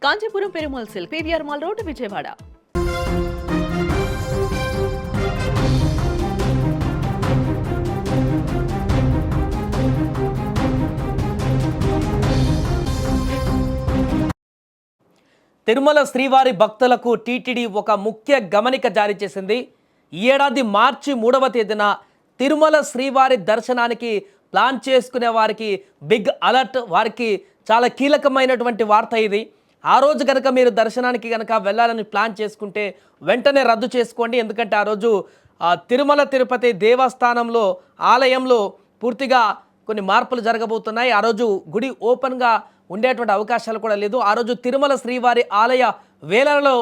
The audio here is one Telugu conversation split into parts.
Kanchipuram Perumal silk PVR mall road Vijayawada. Tirumala శ్రీవారి భక్తులకు టీటీడీ ఒక ముఖ్య గమనిక జారీ చేసింది. ఈ ఏడాది మార్చి 3వ తేదీన తిరుమల శ్రీవారి దర్శనానికి ప్లాన్ చేసుకునే వారికి బిగ్ అలర్ట్, వారికి చాలా కీలకమైనటువంటి వార్త ఇది. ఆ రోజు కనుక మీరు దర్శనానికి కనుక వెళ్ళాలని ప్లాన్ చేసుకుంటే వెంటనే రద్దు చేసుకోండి. ఎందుకంటే ఆ రోజు తిరుమల తిరుపతి దేవస్థానంలో ఆలయంలో పూర్తిగా కొన్ని మార్పులు జరగబోతున్నాయి. ఆ రోజు గుడి ఓపెన్గా ఉండేటువంటి అవకాశాలు కూడా లేదు. ఆ రోజు తిరుమల శ్రీవారి ఆలయ వేళలలో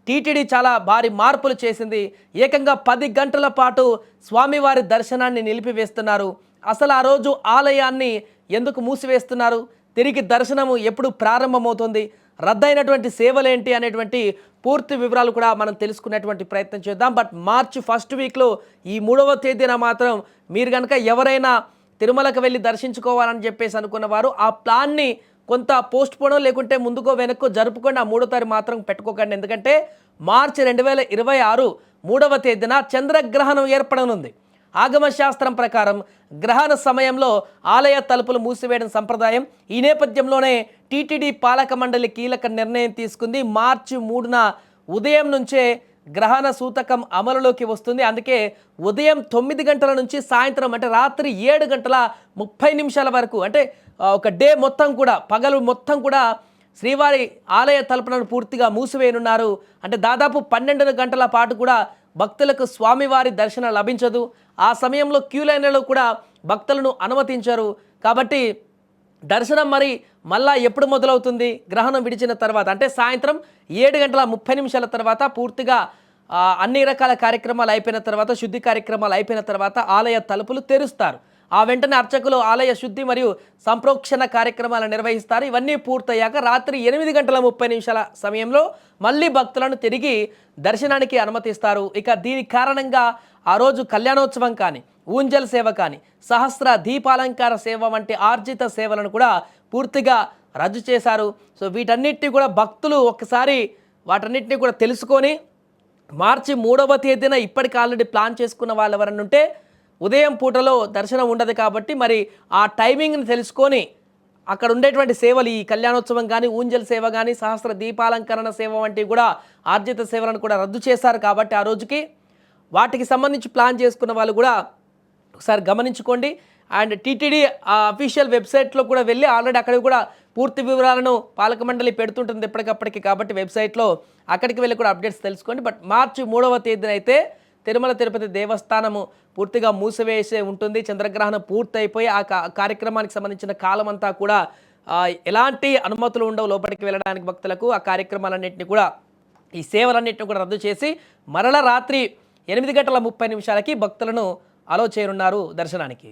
టీటీడీ చాలా భారీ మార్పులు చేసింది. ఏకంగా 10 గంటల పాటు స్వామివారి దర్శనాన్ని నిలిపివేస్తున్నారు. అసలు ఆ రోజు ఆలయాన్ని ఎందుకు మూసివేస్తున్నారు, తిరిగి దర్శనము ఎప్పుడు ప్రారంభమవుతుంది, రద్దయినటువంటి సేవలేంటి అనేటువంటి పూర్తి వివరాలు కూడా మనం తెలుసుకునేటువంటి ప్రయత్నం చేద్దాం. బట్ మార్చి ఫస్ట్ వీక్లో ఈ 3వ తేదీన మాత్రం మీరు కనుక ఎవరైనా తిరుమలకు వెళ్ళి దర్శించుకోవాలని చెప్పేసి అనుకున్న వారు ఆ ప్లాన్ని కొంత పోస్ట్ పోనో లేకుంటే ముందుకో వెనక్కో జరుపుకొని ఆ 3వ తారీఖు మాత్రం పెట్టుకోకండి. ఎందుకంటే మార్చి 2026 3వ తేదీన చంద్రగ్రహణం ఏర్పడనుంది. ఆగమ శాస్త్రం ప్రకారం గ్రహణ సమయంలో ఆలయ తలుపులు మూసివేయడం సంప్రదాయం. ఈ నేపథ్యంలోనే టీటీడీ పాలక మండలి కీలక నిర్ణయం తీసుకుంది. మార్చి 3న ఉదయం నుంచే గ్రహణ సూతకం అమలులోకి వస్తుంది. అందుకే ఉదయం 9 గంటల నుంచి సాయంత్రం అంటే రాత్రి 7:30 వరకు, అంటే ఒక డే మొత్తం కూడా, పగలు మొత్తం కూడా శ్రీవారి ఆలయ తలుపులను పూర్తిగా మూసివేయనున్నారు. అంటే దాదాపు 12 గంటల పాటు కూడా భక్తులకు స్వామివారి దర్శనం లభించదు. ఆ సమయంలో క్యూ లైన్లలో కూడా భక్తులను అనుమతించరు. కాబట్టి దర్శనం మరి మళ్ళా ఎప్పుడు మొదలవుతుంది? గ్రహణం విడిచిన తర్వాత, అంటే సాయంత్రం 7:30 తర్వాత పూర్తిగా అన్ని రకాల కార్యక్రమాలు అయిపోయిన తర్వాత, శుద్ధి కార్యక్రమాలు అయిపోయిన తర్వాత ఆలయ తలుపులు తెరుస్తారు. ఆ వెంటనే అర్చకులు ఆలయ శుద్ధి మరియు సంప్రోక్షణ కార్యక్రమాలు నిర్వహిస్తారు. ఇవన్నీ పూర్తయ్యాక రాత్రి 8:30 సమయంలో మళ్ళీ భక్తులను తిరిగి దర్శనానికి అనుమతిస్తారు. ఇక దీని కారణంగా ఆ రోజు కళ్యాణోత్సవం కానీ, ఊంజల్ సేవ కానీ, సహస్ర దీపాలంకార సేవ వంటి ఆర్జిత సేవలను కూడా పూర్తిగా రద్దు చేశారు. సో వీటన్నిటిని కూడా భక్తులు ఒక్కసారి వాటన్నిటిని కూడా తెలుసుకొని మార్చి 3వ తేదీన ఇప్పటికి ఆల్రెడీ ప్లాన్ చేసుకున్న వాళ్ళు ఎవరన్నా ఉంటే ఉదయం పూటలో దర్శనం ఉండదు కాబట్టి మరి ఆ టైమింగ్ని తెలుసుకొని అక్కడ ఉండేటువంటి సేవలు, ఈ కళ్యాణోత్సవం కానీ, ఊంజల్ సేవ కానీ, సహస్ర దీపాలంకరణ సేవ వంటివి కూడా ఆర్జిత సేవలను కూడా రద్దు చేశారు. కాబట్టి ఆ రోజుకి వాటికి సంబంధించి ప్లాన్ చేసుకున్న వాళ్ళు కూడా ఒకసారి గమనించుకోండి. అండ్ టీటీడీ అఫీషియల్ వెబ్సైట్లో కూడా వెళ్ళి ఆల్రెడీ అక్కడికి కూడా పూర్తి వివరాలను పాలక మండలి పెడుతుంటుంది ఎప్పటికప్పటికి. కాబట్టి వెబ్సైట్లో అక్కడికి వెళ్ళి కూడా అప్డేట్స్ తెలుసుకోండి. బట్ మార్చి 3వ తేదీన అయితే తిరుమల తిరుపతి దేవస్థానము పూర్తిగా మూసివేసే ఉంటుంది. చంద్రగ్రహణం పూర్తయిపోయి ఆ కార్యక్రమానికి సంబంధించిన కాలం అంతా కూడా ఎలాంటి అనుమతులు ఉండవు లోపలికి వెళ్ళడానికి భక్తులకు. ఆ కార్యక్రమాలన్నింటినీ కూడా, ఈ సేవలన్నింటినీ కూడా రద్దు చేసి మరల రాత్రి 8:30 భక్తులను అలో చేయనున్నారు దర్శనానికి.